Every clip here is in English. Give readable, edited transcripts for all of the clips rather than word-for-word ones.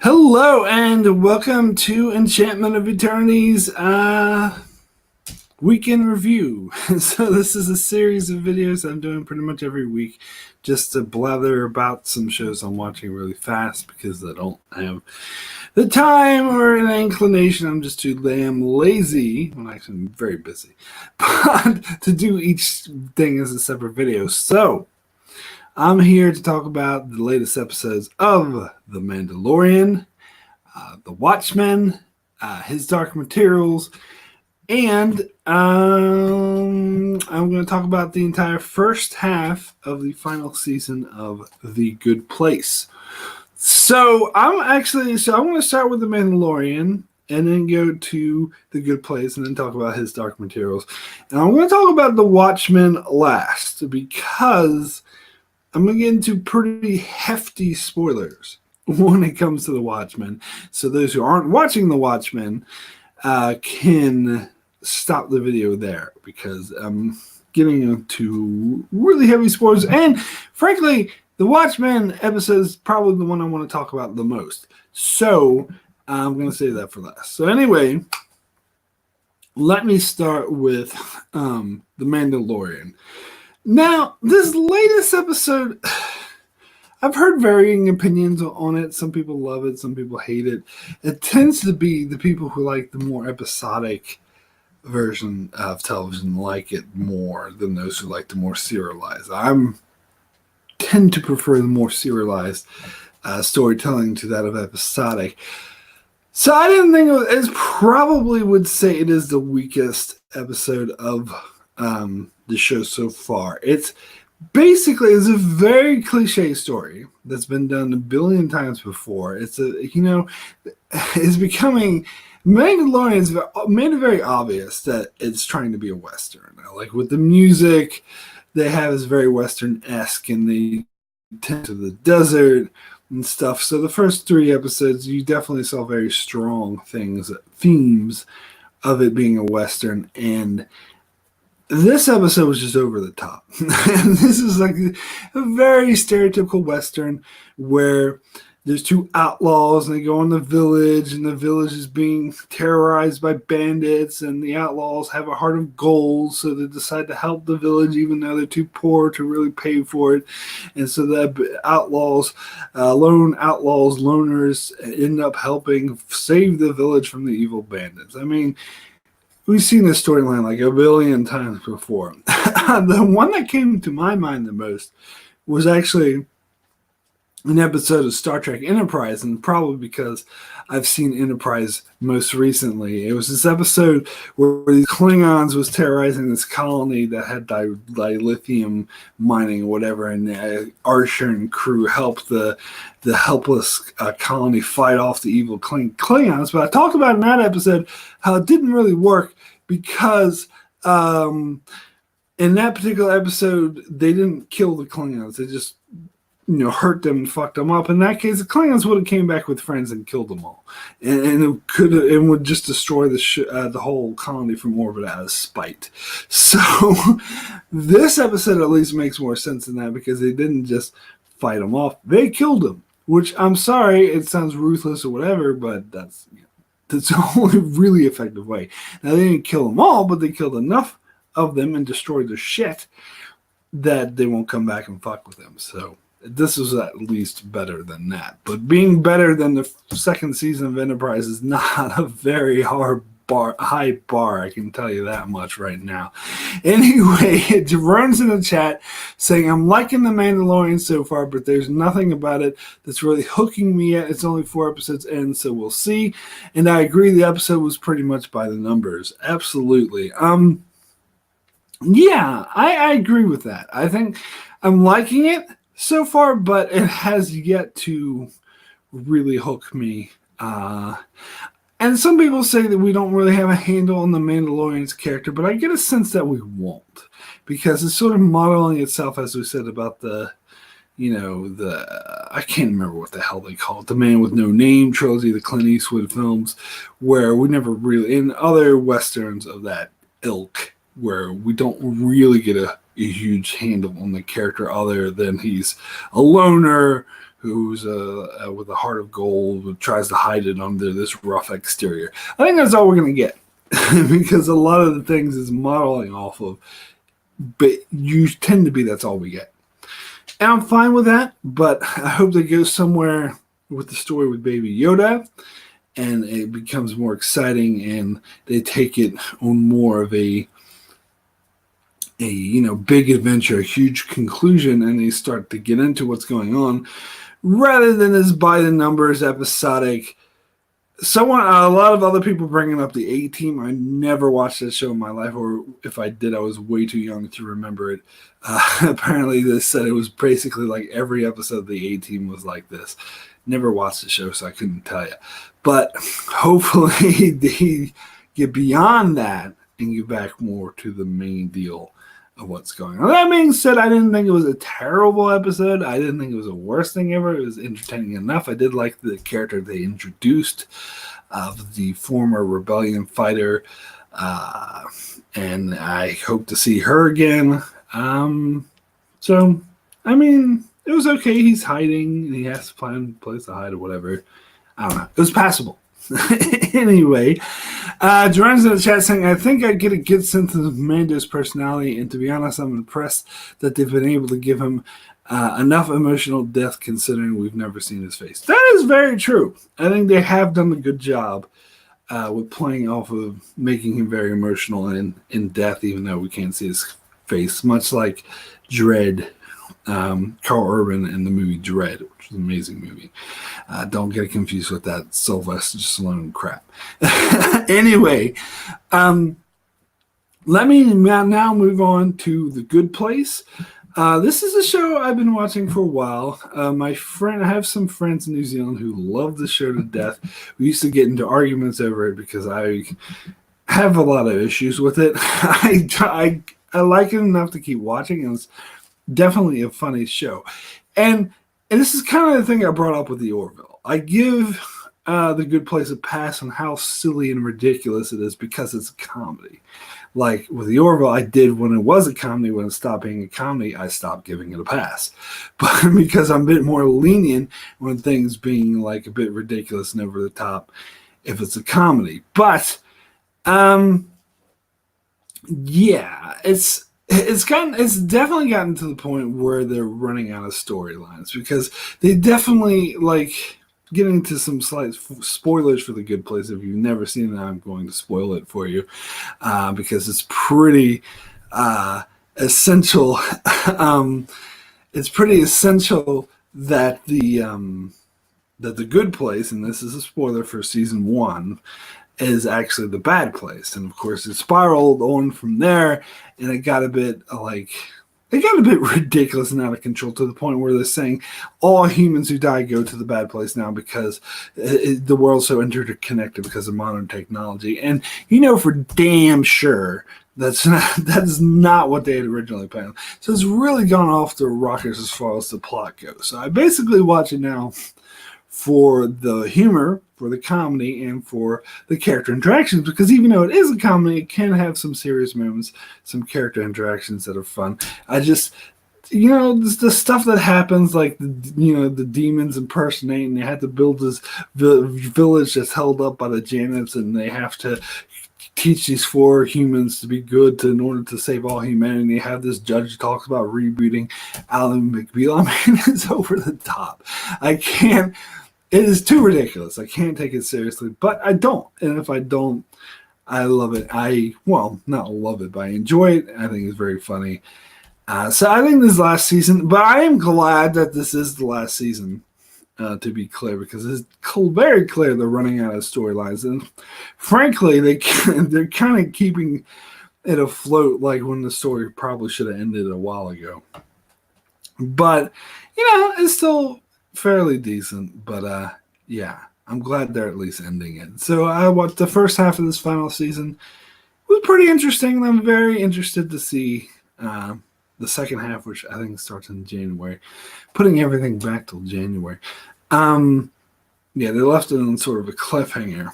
Hello and welcome to Enchantment of Eternity's weekend review. So this is a series of videos I'm doing pretty much every week just to blather about some shows I'm watching really fast because I don't have the time or an inclination. I'm just too damn lazy. Well, actually, I'm very busy. But to do each thing as a separate video. So I'm here to talk about the latest episodes of The Mandalorian, The Watchmen, His Dark Materials, and I'm going to talk about the entire first half of the final season of The Good Place. So I'm going to start with The Mandalorian and then go to The Good Place and then talk about His Dark Materials. And I'm going to talk about The Watchmen last because I'm going to get into pretty hefty spoilers when it comes to The Watchmen. So those who aren't watching The Watchmen can stop the video there because I'm getting into really heavy spoilers. And frankly, The Watchmen episode is probably the one I want to talk about the most. So I'm going to save that for last. So anyway, let me start with The Mandalorian. Now, this latest episode, I've heard varying opinions on it. Some people love it, some people hate it. It tends to be the people who like the more episodic version of television like it more than those who like the more serialized. I tend to prefer the more serialized storytelling to that of episodic. So I didn't think it probably would say it is the weakest episode of the show so far. It's a very cliche story that's been done a billion times before. It's becoming Mandalorian's made it very obvious that it's trying to be a Western. Like with the music they have is very Western-esque, and they tend to the desert and stuff. So the first 3 episodes, you definitely saw very strong themes of it being a Western, and this episode was just over the top. And this is like a very stereotypical Western where there's 2 outlaws and they go in the village, and the village is being terrorized by bandits, and the outlaws have a heart of gold, so they decide to help the village even though they're too poor to really pay for it. And so the loners end up helping save the village from the evil bandits. I mean, we've seen this storyline like a billion times before. The one that came to my mind the most was actually an episode of Star Trek Enterprise, and probably because I've seen Enterprise most recently. It was this episode where these Klingons was terrorizing this colony that had dilithium mining or whatever, and Archer and crew helped the helpless colony fight off the evil Klingons. But I talked about in that episode how it didn't really work because in that particular episode they didn't kill the Klingons. They just hurt them and fucked them up. In that case, the Klingons would have came back with friends and killed them all, and would just destroy the whole colony from orbit out of spite. So this episode at least makes more sense than that because they didn't just fight them off; they killed them. Which, I'm sorry, it sounds ruthless or whatever, but that's the only really effective way. Now, they didn't kill them all, but they killed enough of them and destroyed their shit that they won't come back and fuck with them. So this was at least better than that. But being better than the second season of Enterprise is not a very high bar, I can tell you that much right now. Anyway, Jerome's in the chat saying, I'm liking The Mandalorian so far, but there's nothing about it that's really hooking me yet. It's only 4 episodes in, so we'll see. And I agree, the episode was pretty much by the numbers. Absolutely. Yeah, I agree with that. I think I'm liking it so far, but it has yet to really hook me. And some people say that we don't really have a handle on the Mandalorian's character, but I get a sense that we won't, because it's sort of modeling itself, as we said, about I can't remember what the hell they call it, the Man with No Name trilogy, the Clint Eastwood films, where we never really, in other Westerns of that ilk, where we don't really get a huge handle on the character other than he's a loner who's with a heart of gold, who tries to hide it under this rough exterior. I think that's all we're going to get because a lot of the things is modeling off of, but you tend to be that's all we get. And I'm fine with that, but I hope they go somewhere with the story with Baby Yoda and it becomes more exciting and they take it on more of a big adventure, a huge conclusion, and they start to get into what's going on rather than this by the numbers episodic. A lot of other people bringing up the A-Team. I never watched that show in my life, or if I did, I was way too young to remember it. Apparently, they said it was basically like every episode of the A-Team was like this. Never watched the show, so I couldn't tell you. But hopefully, they get beyond that and get back more to the main deal of what's going on. That being said, I didn't think it was a terrible episode. I didn't think it was the worst thing ever. It was entertaining enough. I did like the character they introduced of the former rebellion fighter, and I hope to see her again. It was okay. He's hiding. He has to find a place to hide or whatever. I don't know. It was passable. Anyway, Jerron's in the chat saying, I think I get a good sense of Mando's personality, and to be honest, I'm impressed that they've been able to give him enough emotional depth considering we've never seen his face. That is very true. I think they have done a good job with playing off of making him very emotional and in depth, even though we can't see his face, much like Dredd. Carl Urban in the movie Dredd, which is an amazing movie. Don't get confused with that Sylvester Stallone crap. Anyway, let me now move on to The Good Place. This is a show I've been watching for a while. I have some friends in New Zealand who love the show to death. We used to get into arguments over it because I have a lot of issues with it. I like it enough to keep watching, and it's definitely a funny show. And this is kind of the thing I brought up with the Orville. I give The Good Place a pass on how silly and ridiculous it is because it's a comedy. Like with the Orville, I did when it was a comedy. When it stopped being a comedy, I stopped giving it a pass. But because I'm a bit more lenient when things being like a bit ridiculous and over the top if it's a comedy. But yeah, it's definitely gotten to the point where they're running out of storylines because they definitely getting into some slight spoilers for The Good Place. If you've never seen it, I'm going to spoil it for you because it's pretty essential. It's pretty essential that the Good Place, and this is a spoiler for season 1, is actually the bad place. And of course it spiraled on from there, and it got a bit ridiculous and out of control to the point where they're saying all humans who die go to the bad place now because the world's so interconnected because of modern technology. And for damn sure that's not what they had originally planned. So it's really gone off the rockers as far as the plot goes. So I basically watch it now for the humor, for the comedy, and for the character interactions, because even though it is a comedy, it can have some serious moments, some character interactions that are fun. I just, the stuff that happens, like, the demons impersonating, they have to build this village that's held up by the janits, and they have to teach these 4 humans to be good in order to save all humanity. They have this judge who talks about rebooting Alan McBeal. I mean, it's over the top. It is too ridiculous. I can't take it seriously, but I don't. And if I don't, I love it. Not love it, but I enjoy it. I think it's very funny. So I think this is last season, but I am glad that this is the last season, to be clear, because it's very clear they're running out of storylines. And frankly, they're kind of keeping it afloat like when the story probably should have ended a while ago. But, it's still fairly decent, but yeah, I'm glad they're at least ending it. So I watched the first half of this final season. It was pretty interesting, and I'm very interested to see the second half, which I think starts in January, putting everything back till January. Yeah, they left it on sort of a cliffhanger.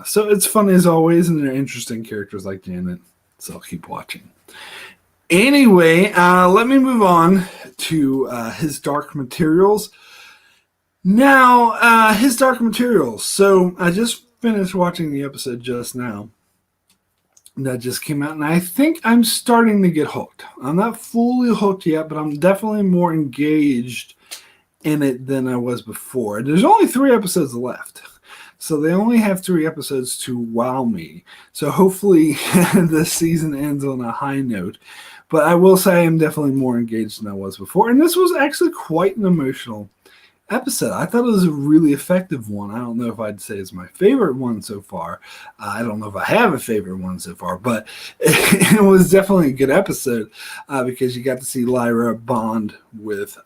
So it's fun as always, and they're interesting characters like Janet, so I'll keep watching. Anyway, let me move on to His Dark Materials. Now, his Dark Materials. So I just finished watching the episode just now that just came out, and I think I'm starting to get hooked. I'm not fully hooked yet, but I'm definitely more engaged in it than I was before. There's only 3 episodes left. So they only have 3 episodes to wow me. So hopefully the season ends on a high note. But I will say I'm definitely more engaged than I was before. And this was actually quite an emotional episode. I thought it was a really effective one. I don't know if I'd say it's my favorite one so far. I don't know if I have a favorite one so far, but it was definitely a good episode because you got to see Lyra bond with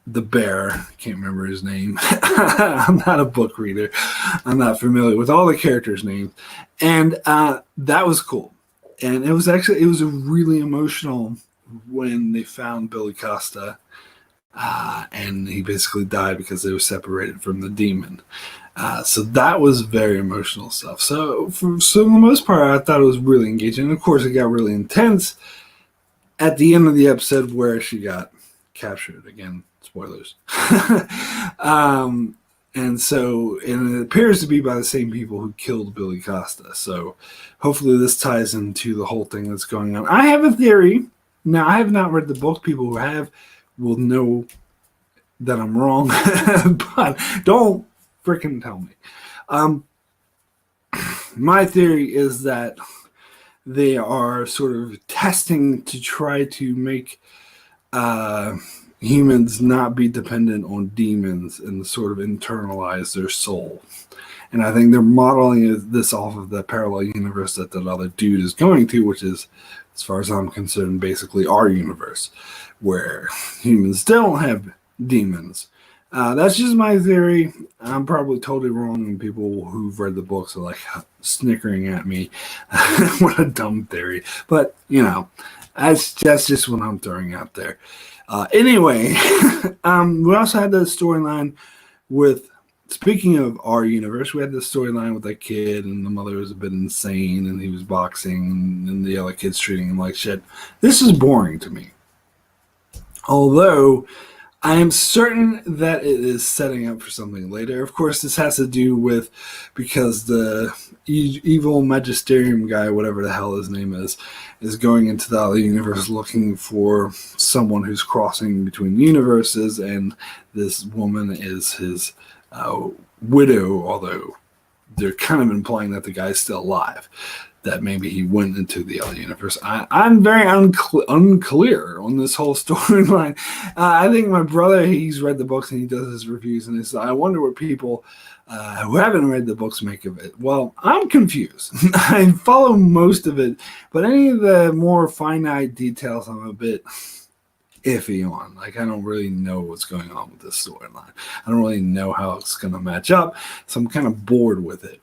the bear. I can't remember his name. I'm not a book reader. I'm not familiar with all the characters' names. And that was cool. And it was a really emotional when they found Billy Costa. And he basically died because they were separated from the demon. So that was very emotional stuff. So for the most part, I thought it was really engaging. And of course, it got really intense at the end of the episode where she got captured. Again, spoilers. And it appears to be by the same people who killed Billy Costa. So hopefully this ties into the whole thing that's going on. I have a theory. Now, I have not read the book. People who have will know that I'm wrong, but don't freaking tell me. My theory is that they are sort of testing to try to make humans not be dependent on demons and sort of internalize their soul. And I think they're modeling this off of the parallel universe that other dude is going to, which is, as far as I'm concerned, basically our universe, where humans don't have demons. That's just my theory. I'm probably totally wrong, and people who've read the books are like snickering at me. What a dumb theory. But, that's just what I'm throwing out there. Anyway, we also had the storyline with, speaking of our universe, we had the storyline with that kid, and the mother was a bit insane, and he was boxing, and the other kids treating him like shit. This is boring to me. Although I am certain that it is setting up for something later. Of course, this has to do with because the evil magisterium guy, whatever the hell his name is going into the other universe looking for someone who's crossing between universes, and this woman is his widow, although they're kind of implying that the guy's still alive, that maybe he went into the other universe. I'm very unclear on this whole storyline. I think my brother, he's read the books and he does his reviews, and I wonder what people who haven't read the books make of it. Well, I'm confused. I follow most of it, but any of the more finite details I'm a bit iffy on. Like, I don't really know what's going on with this storyline. I don't really know how it's going to match up, so I'm kind of bored with it.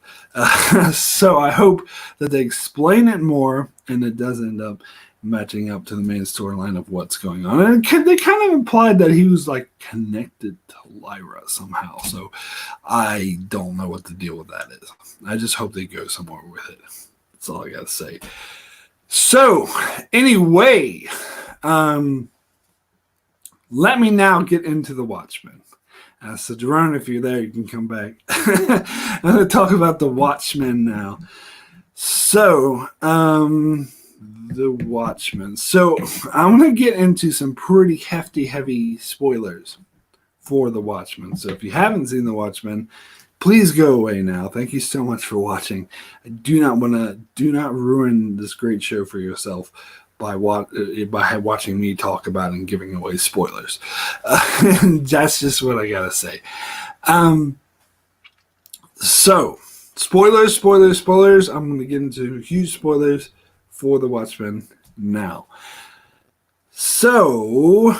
So I hope that they explain it more and it does end up matching up to the main storyline of what's going on. And they kind of implied that he was like connected to Lyra somehow, so I don't know what the deal with that is. I just hope they go somewhere with it. That's all I got to say. So anyway, let me now get into the Watchmen. So, Jerome, if you're there, you can come back. I'm going to talk about the Watchmen now. So, the Watchmen. So, I'm going to get into some pretty hefty, heavy spoilers for the Watchmen. So, if you haven't seen the Watchmen, please go away now. Thank you so much for watching. I do not ruin this great show for yourself by watching me talk about it and giving away spoilers. That's just what I gotta say. So, spoilers. I'm going to get into huge spoilers for the Watchmen now. So,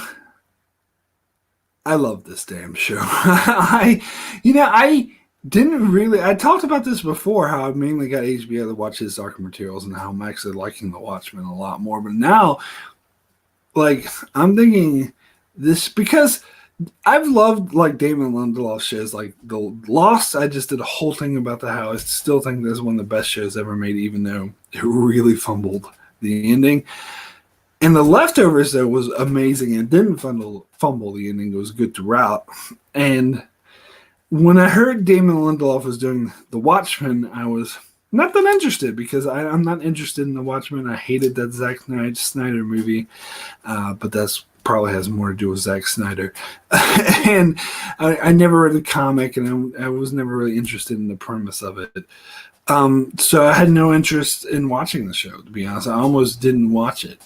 I love this damn show. I talked about this before, how I mainly got HBO to watch his Dark Materials and how I'm actually liking the Watchmen a lot more. But now, like, I'm thinking this because I've loved like Damon Lindelof's shows, like The Lost. I just did a whole thing about how I still think this is one of the best shows ever made, even though it really fumbled the ending. And The Leftovers, though, was amazing and didn't fumble. The ending was good throughout. And when I heard Damon Lindelof was doing The Watchmen, I was not that interested because I'm not interested in The Watchmen. I hated that Zack Snyder movie, but that's probably has more to do with Zack Snyder. And I never read the comic, and I was never really interested in the premise of it. So I had no interest in watching the show, to be honest. I almost didn't watch it.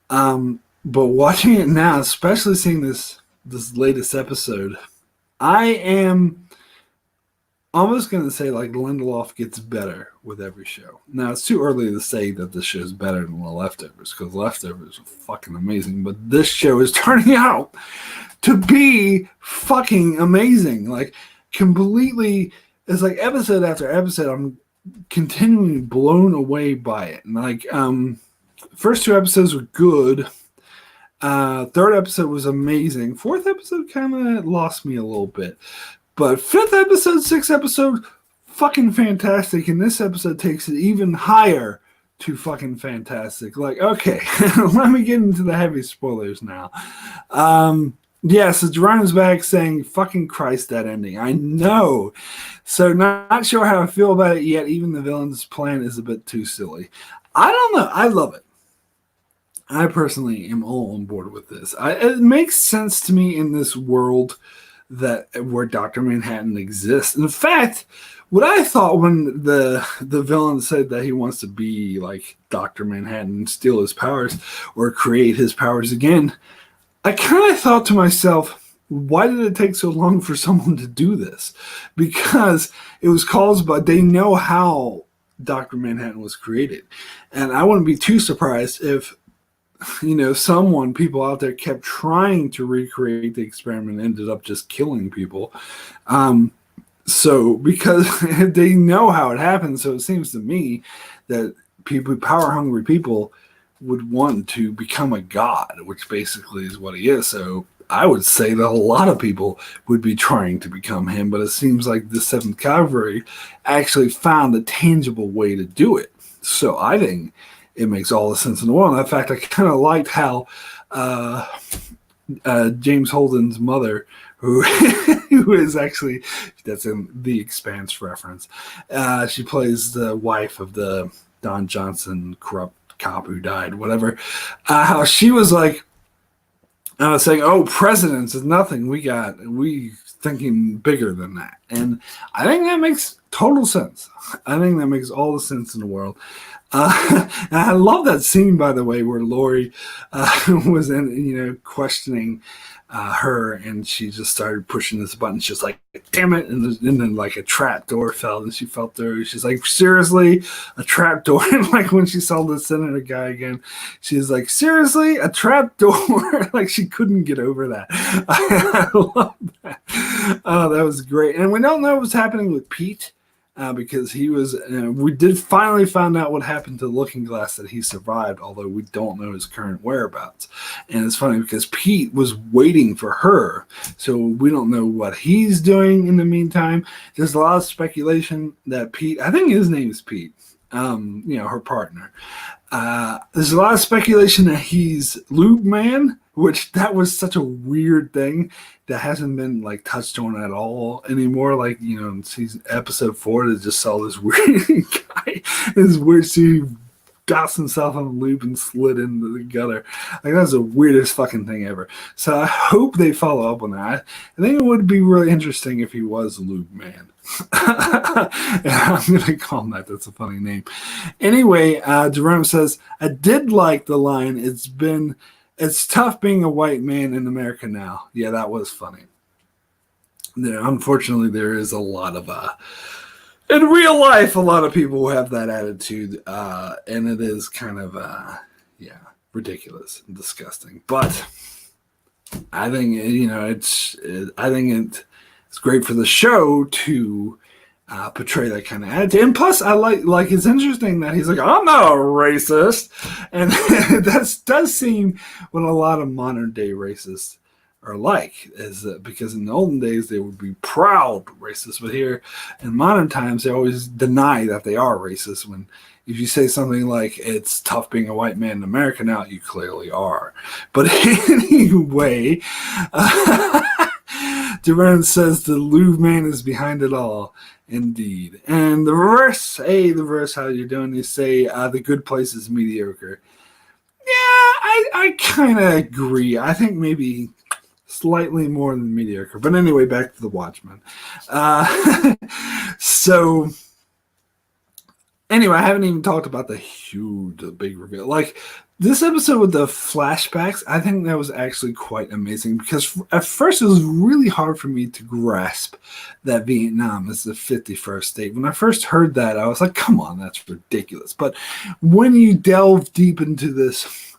But watching it now, especially seeing this latest episode, I am almost going to say like Lindelof gets better with every show. Now, it's too early to say that this show is better than The Leftovers, because Leftovers are fucking amazing, but this show is turning out to be fucking amazing. Like, completely, it's like episode after episode, I'm continually blown away by it. And like, first 2 episodes were good. 3rd episode was amazing. 4th episode kind of lost me a little bit. But 5th episode, 6th episode, fucking fantastic. And this episode takes it even higher to fucking fantastic. Like, okay, let me get into the heavy spoilers now. So Jerome's back saying, fucking Christ, that ending. I know. So not sure how I feel about it yet. Even the villain's plan is a bit too silly. I don't know. I love it. I personally am all on board with this. It makes sense to me in this world where Dr. Manhattan exists. In fact, what I thought when the villain said that he wants to be like Dr. Manhattan and steal his powers or create his powers again, I kind of thought to myself, why did it take so long for someone to do this? Because it was caused by, they know how Dr. Manhattan was created. And I wouldn't be too surprised if people out there kept trying to recreate the experiment and ended up just killing people. So because they know how it happens, so it seems to me that power-hungry people would want to become a god, which basically is what he is. So I would say that a lot of people would be trying to become him, but it seems like the 7th Cavalry actually found a tangible way to do it. So I think it makes all the sense in the world. In fact, I kind of liked how James Holden's mother, who is actually, that's in the Expanse reference, she plays the wife of the Don Johnson corrupt cop who died, whatever, how she was like, saying, oh, presidents is nothing. We thinking bigger than that. And I think that makes total sense. I think that makes all the sense in the world. And I love that scene, by the way, where Lori was questioning her, and she just started pushing this button. She's like, damn it. And then like a trap door fell, and she fell through. She's like, seriously, a trap door? And like when she saw the senator guy again, she's like, seriously, a trap door? Like she couldn't get over that. I love that. Oh, that was great. And we don't know what's happening with Pete. Because he was, we did finally find out what happened to Looking Glass, that he survived, although we don't know his current whereabouts. And it's funny because Pete was waiting for her, so we don't know what he's doing in the meantime. There's a lot of speculation that Pete, I think his name is Pete, her partner. There's a lot of speculation that he's Lube Man, which that was such a weird thing that hasn't been like touched on at all anymore. Like, in episode 4, they just saw this weird guy, this weird suit, doused himself on lube and slid into the gutter. Like, that's the weirdest fucking thing ever. So I hope they follow up on that. I think it would be really interesting if he was Lube Man. I'm going to call him that. That's a funny name. Anyway, Jerome says, I did like the line, it's tough being a white man in America now. Yeah, that was funny. Unfortunately, there is a lot of, in real life, a lot of people who have that attitude, and it is kind of, ridiculous and disgusting. But I think, it's great for the show to portray that kind of attitude. And plus, I like it's interesting that he's like, I'm not a racist. And that does seem what a lot of modern day racists are like, is that because in the olden days they would be proud racist, but here in modern times they always deny that they are racist. When if you say something like it's tough being a white man in America now, you clearly are. But anyway, Jerome says the Louvre man is behind it all. Indeed. And the verse, how you doing? You say the good place is mediocre. Yeah, I kind of agree. I think maybe slightly more than mediocre. But anyway, back to the Watchmen. So, anyway, I haven't even talked about the big reveal. Like, this episode with the flashbacks, I think that was actually quite amazing because at first it was really hard for me to grasp that Vietnam is the 51st state. When I first heard that, I was like, come on, that's ridiculous. But when you delve deep into this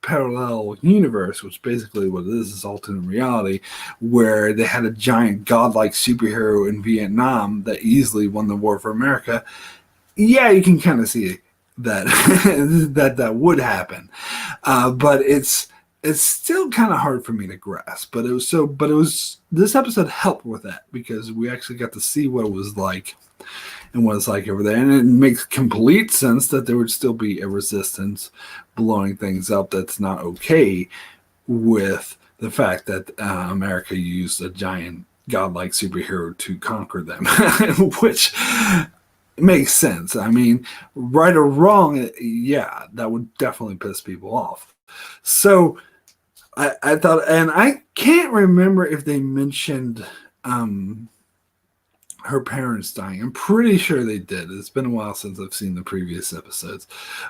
parallel universe, which basically what it is alternate reality, where they had a giant godlike superhero in Vietnam that easily won the war for America, yeah, you can kind of see that that would happen, but it's still kind of hard for me to grasp. But it was this episode helped with that because we actually got to see what it was like and what it's like over there, and it makes complete sense that there would still be a resistance blowing things up. That's not okay with the fact that America used a giant godlike superhero to conquer them, which makes sense. I mean, right or wrong, yeah, that would definitely piss people off. So I thought, and I can't remember if they mentioned her parents dying. I'm pretty sure they did. It's been a while since I've seen the previous episodes,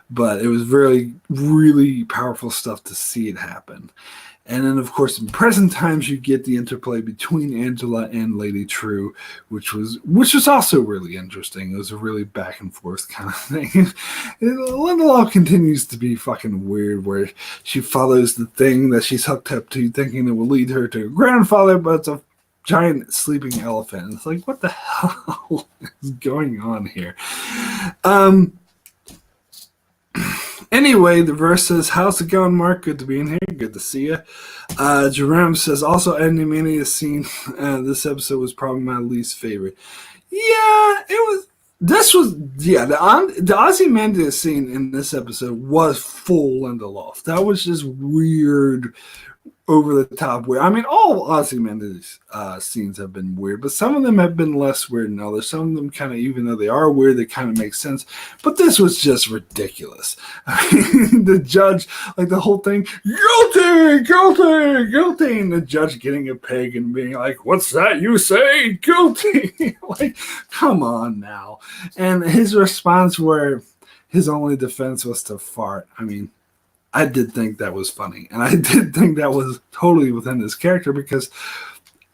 but it was really, really powerful stuff to see it happen. And then, of course, in present times, you get the interplay between Angela and Lady True, which was also really interesting. It was a really back and forth kind of thing. Lindelof continues to be fucking weird, where she follows the thing that she's hooked up to, thinking it will lead her to her grandfather, but it's a giant sleeping elephant. It's like, what the hell is going on here? Anyway, the verse says, how's it going, Mark? Good to be in here. Good to see you. Jerome says, also, Ozymandias scene. This episode was probably my least favorite. Yeah, it was. The Ozymandias scene in this episode was full Lindelof. That was just weird, over the top weird. I mean, all Ozymandias scenes have been weird, but some of them have been less weird than others. Some of them kind of, even though they are weird, they kind of make sense. But this was just ridiculous. I mean, the judge, like the whole thing, guilty, guilty, guilty, and the judge getting a peg and being like, what's that you say? Guilty. Like, come on now. And his response where his only defense was to fart. I mean, I did think that was funny. And I did think that was totally within his character because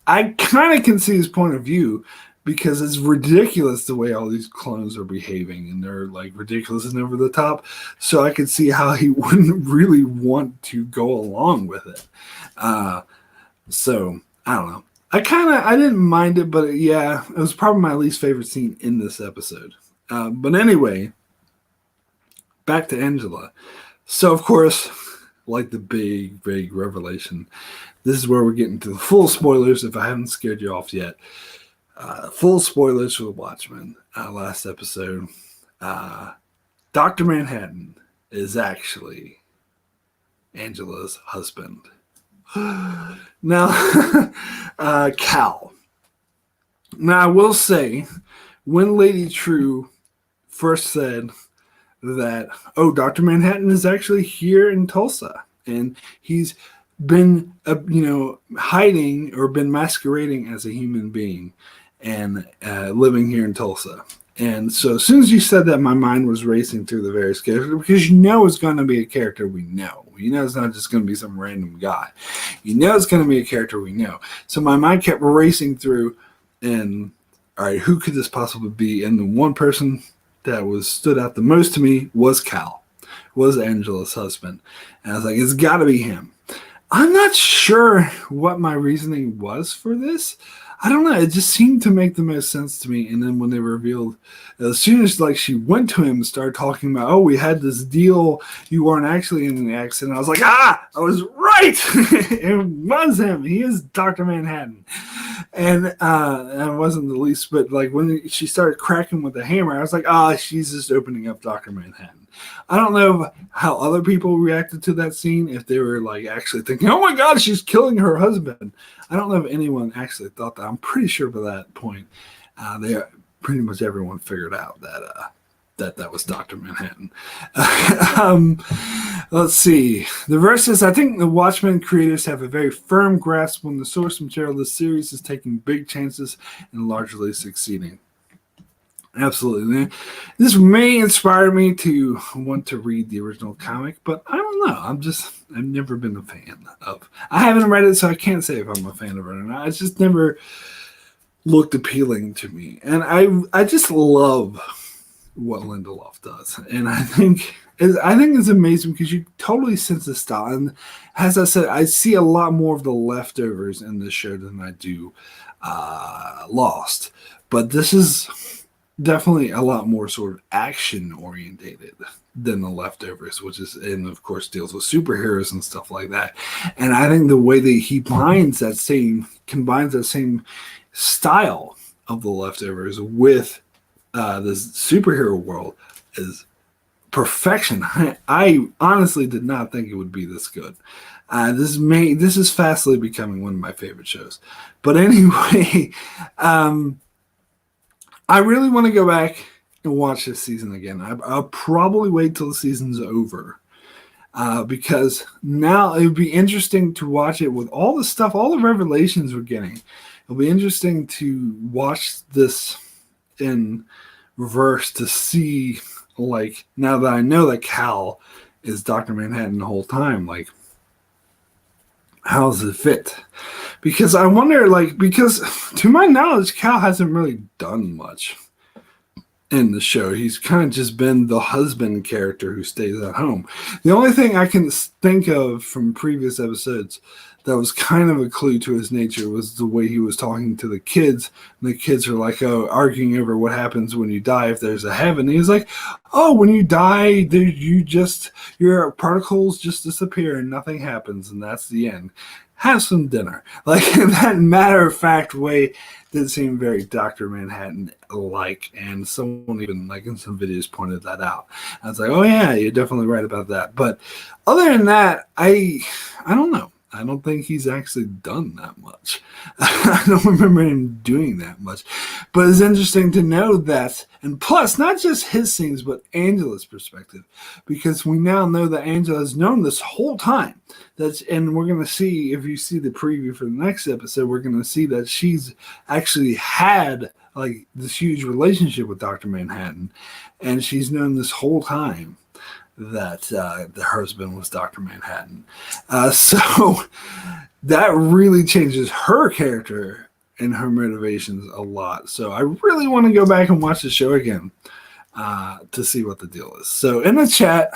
I kind of can see his point of view because it's ridiculous the way all these clones are behaving and they're like ridiculous and over the top. So I could see how he wouldn't really want to go along with it. So I don't know. I didn't mind it, but yeah, it was probably my least favorite scene in this episode. But anyway, back to Angela. So, of course, like the big, big revelation, this is where we're getting to the full spoilers, if I haven't scared you off yet. Full spoilers for the Watchmen. Last episode. Dr. Manhattan is actually Angela's husband. Now, Cal. Now, I will say, when Lady True first said that, oh, Dr. Manhattan is actually here in Tulsa, and he's been, hiding or been masquerading as a human being and living here in Tulsa. And so as soon as you said that, my mind was racing through the various characters because it's going to be a character we know. It's not just going to be some random guy. It's going to be a character we know. So my mind kept racing through and, all right, who could this possibly be? And the one person that stood out the most to me was Cal, was Angela's husband. And I was like, it's got to be him. I'm not sure what my reasoning was for this. I don't know. It just seemed to make the most sense to me. And then when they revealed, as soon as she went to him and started talking about, oh, we had this deal, you weren't actually in an accident, I was like, I was right. right. It was him. He is Dr. Manhattan. And it wasn't the least, but like when she started cracking with the hammer, I was like, she's just opening up Dr. Manhattan. I don't know how other people reacted to that scene, if they were like actually thinking, oh my God, she's killing her husband. I don't know if anyone actually thought that. I'm pretty sure by that point, pretty much everyone figured out that was Dr. Manhattan. Let's see. The verse says, I think the Watchmen creators have a very firm grasp on the source material. The series is taking big chances and largely succeeding. Absolutely. This may inspire me to want to read the original comic, but I don't know. I've never been a fan of. I haven't read it, so I can't say if I'm a fan of it or not. It's just never looked appealing to me. And I just love what Lindelof does. And I think it's amazing because you totally sense the style. And as I said, I see a lot more of the leftovers in this show than I do Lost. But this is definitely a lot more sort of action orientated than the leftovers, which is, and of course deals with superheroes and stuff like that. And I think the way that he combines that same style of the leftovers with the superhero world is perfection. I honestly did not think it would be this good. This is fastly becoming one of my favorite shows. But anyway, I really want to go back and watch this season again. I'll probably wait till the season's over. Because now it would be interesting to watch it with all the stuff, all the revelations we're getting. It'll be interesting to watch this in reverse to see, like, now that I know that Cal is Dr. Manhattan the whole time, like, how does it fit? Because I wonder, like, because to my knowledge, Cal hasn't really done much in the show. He's kind of just been the husband character who stays at home. The only thing I can think of from previous episodes that was kind of a clue to his nature was the way he was talking to the kids. And the kids are like, arguing over what happens when you die, if there's a heaven. And he's like, when you die, your particles just disappear and nothing happens, and that's the end. Have some dinner. Like, that matter-of-fact way did seem very Dr. Manhattan-like, and someone even, like, in some videos pointed that out. I was like, oh yeah, you're definitely right about that. But other than that, I don't know. I don't think he's actually done that much. I don't remember him doing that much. But it's interesting to know that, and plus, not just his scenes, but Angela's perspective. Because we now know that Angela has known this whole time. And we're going to see, if you see the preview for the next episode, we're going to see that she's actually had, like, this huge relationship with Dr. Manhattan. And she's known this whole time that the husband was Dr. Manhattan. So that really changes her character and her motivations a lot. So I really want to go back and watch the show again to see what the deal is. So in the chat,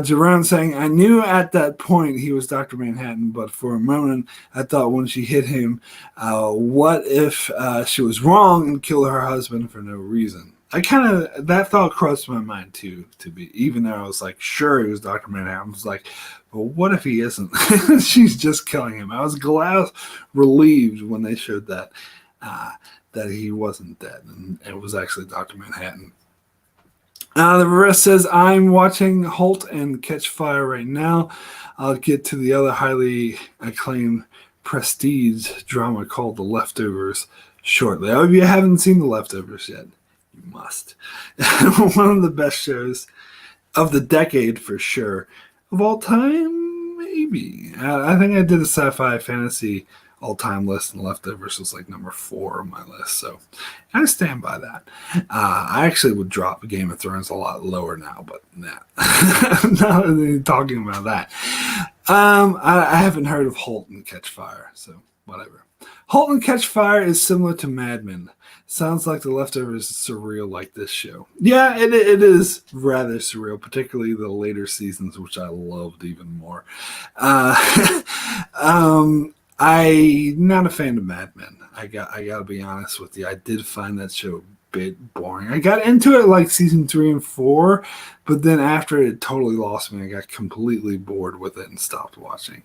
Jerome saying, I knew at that point he was Dr. Manhattan, but for a moment I thought when she hit him, what if she was wrong and killed her husband for no reason? That thought crossed my mind too, even though I was like, sure, he was Dr. Manhattan. I was like, well, what if he isn't? She's just killing him. I was relieved when they showed that he wasn't dead, and it was actually Dr. Manhattan. The rest says, I'm watching Halt and Catch Fire right now. I'll get to the other highly acclaimed prestige drama called The Leftovers shortly. If you haven't seen The Leftovers yet, you must. One of the best shows of the decade for sure. Of all time, maybe. I think I did a sci-fi fantasy all-time list, and Leftovers was like number 4 on my list. So I stand by that. I actually would drop Game of Thrones a lot lower now, but nah. Not talking about that. I haven't heard of Halt and Catch Fire, so whatever. Halt and Catch Fire is similar to Mad Men. Sounds like The Leftovers is surreal like this show. Yeah, it is rather surreal, particularly the later seasons, which I loved even more. I'm not a fan of Mad Men. I gotta be honest with you. I did find that show bit boring. I got into it like season 3 and 4, but then after it totally lost me. I got completely bored with it and stopped watching.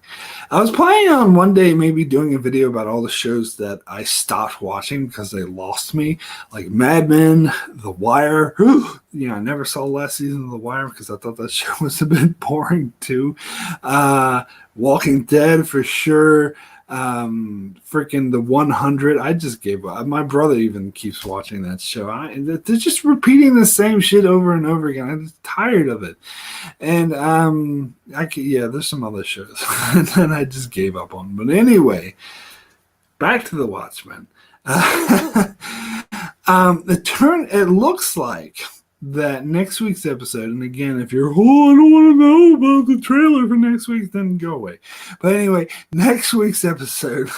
I was planning on one day maybe doing a video about all the shows that I stopped watching because they lost me, like Mad Men, The Wire. I never saw the last season of The Wire because I thought that show was a bit boring too. Walking Dead for sure. Freaking The 100. I just gave up. My brother even keeps watching that show. They're just repeating the same shit over and over again. I'm just tired of it. And there's some other shows that I just gave up on. But anyway, back to the Watchmen. It looks like that next week's episode, and again, if you're, I don't want to know about the trailer for next week, then go away. But anyway, next week's episode,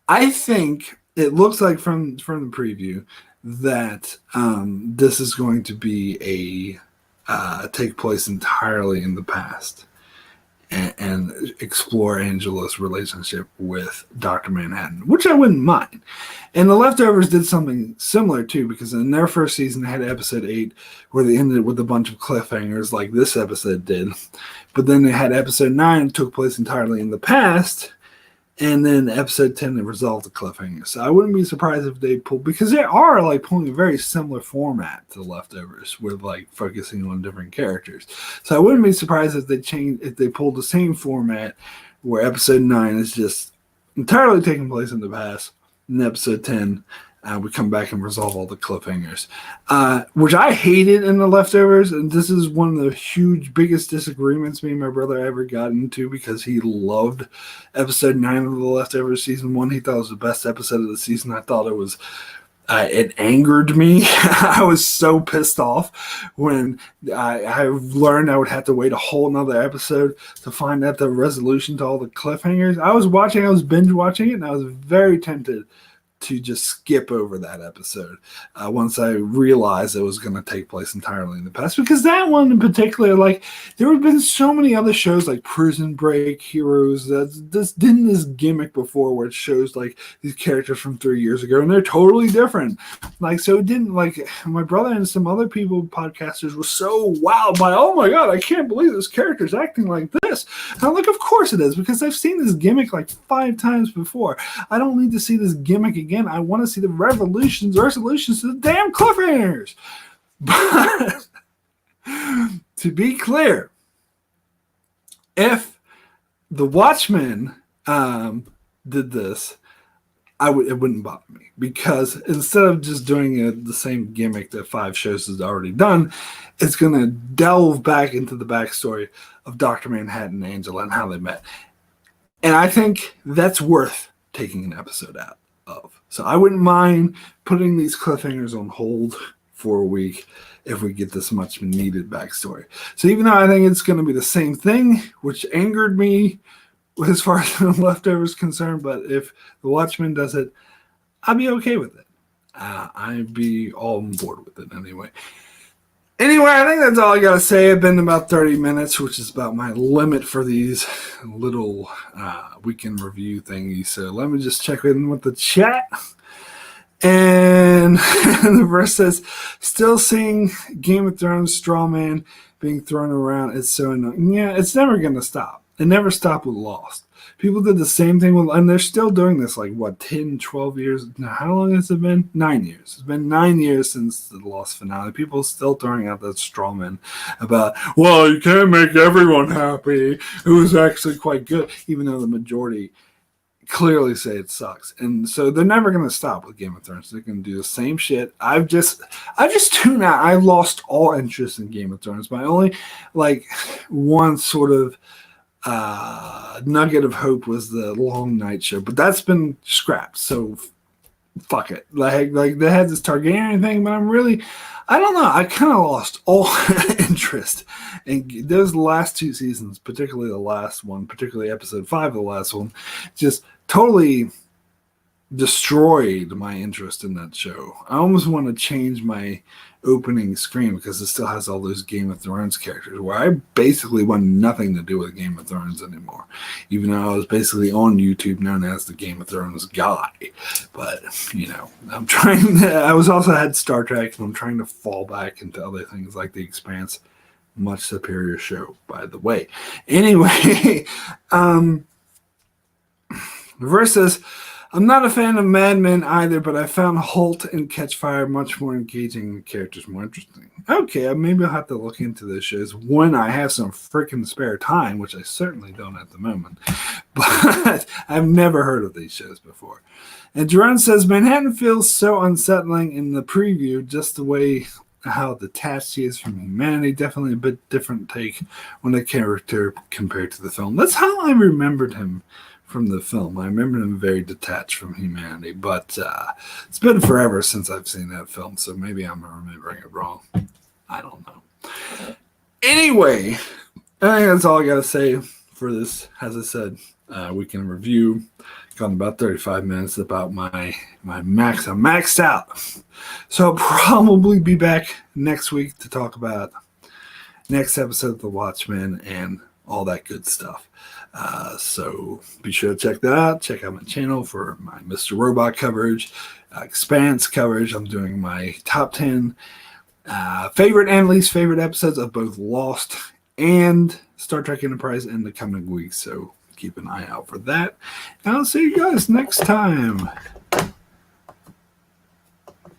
I think it looks like from the preview that this is going to be take place entirely in the past and explore Angela's relationship with Dr. Manhattan, which I wouldn't mind. And The Leftovers did something similar too, because in their first season they had episode 8 where they ended with a bunch of cliffhangers like this episode did. But then they had episode 9 that took place entirely in the past, and then episode 10 they resolved the cliffhanger. So I wouldn't be surprised if they pull, because they are like pulling a very similar format to The Leftovers with like focusing on different characters. So I wouldn't be surprised if they pulled the same format where episode 9 is just entirely taking place in the past. In episode 10, we come back and resolve all the cliffhangers, which I hated in The Leftovers. And this is one of the biggest disagreements me and my brother ever got into, because he loved episode 9 of The Leftovers season 1. He thought it was the best episode of the season. I thought it was, it angered me. I was so pissed off when I learned I would have to wait a whole nother episode to find out the resolution to all the cliffhangers. I was binge watching it, and I was very tempted to just skip over that episode once I realized it was going to take place entirely in the past. Because that one in particular, like, there have been so many other shows like Prison Break, Heroes, this gimmick before where it shows like these characters from 3 years ago and they're totally different. Like, so it didn't, like, my brother and some other people, podcasters, were so wowed by, oh my God, I can't believe this character's acting like this. And I'm like, of course it is, because I've seen this gimmick like 5 times before. I don't need to see this gimmick again. I want to see the resolutions to the damn cliffhangers. But to be clear, if the Watchmen did this, it wouldn't bother me, because instead of just doing the same gimmick that 5 shows has already done, it's going to delve back into the backstory of Dr. Manhattan and Angela and how they met. And I think that's worth taking an episode out of. So I wouldn't mind putting these cliffhangers on hold for a week if we get this much needed backstory. So even though I think it's going to be the same thing, which angered me as far as The Leftovers is concerned, but if the Watchmen does it, I'd be okay with it. I'd be all on board with it anyway. Anyway, I think that's all I got to say. I've been about 30 minutes, which is about my limit for these little weekend review thingies. So let me just check in with the chat. And the verse says, still seeing Game of Thrones straw man being thrown around. It's so annoying. Yeah, it's never going to stop. It never stopped with Lost. People did the same thing with, and they're still doing this, like, 10, 12 years? Now, how long has it been? 9 years. It's been 9 years since the Lost finale. People are still throwing out that straw man about, well, you can't make everyone happy. It was actually quite good, even though the majority clearly say it sucks. And so they're never going to stop with Game of Thrones. They're going to do the same shit. I've just tuned out. I lost all interest in Game of Thrones. My only, like, one sort of nugget of hope was the long night show, but that's been scrapped, so fuck it. Like they had this Targaryen thing, but I don't know, I kind of lost all interest in those last 2 seasons, particularly the last one, particularly episode 5 of the last one, just totally destroyed my interest in that show. I almost want to change my opening screen because it still has all those Game of Thrones characters where I basically want nothing to do with Game of Thrones anymore, even though I was basically on YouTube known as the Game of Thrones guy. But, I'm trying to, I was also had Star Trek, and I'm trying to fall back into other things like The Expanse. Much superior show, by the way. Anyway, Reverse says, I'm not a fan of Mad Men either, but I found Holt and Catchfire much more engaging and the characters more interesting. Okay, maybe I'll have to look into those shows when I have some freaking spare time, which I certainly don't at the moment. But I've never heard of these shows before. And Jerome says, Manhattan feels so unsettling in the preview, just the way how detached he is from humanity. Definitely a bit different take on the character compared to the film. That's how I remembered him from the film. I remember him very detached from humanity, but it's been forever since I've seen that film, so maybe I'm remembering it wrong. I don't know. Anyway, I think that's all I got to say for this, as I said, weekend review. Gone about 35 minutes about my max. I'm maxed out. So I'll probably be back next week to talk about next episode of The Watchmen and all that good stuff. So be sure to check that out. Check out my channel for my Mr. Robot coverage, Expanse coverage. I'm doing my top 10 favorite and least favorite episodes of both Lost and Star Trek Enterprise in the coming weeks. So keep an eye out for that. And I'll see you guys next time.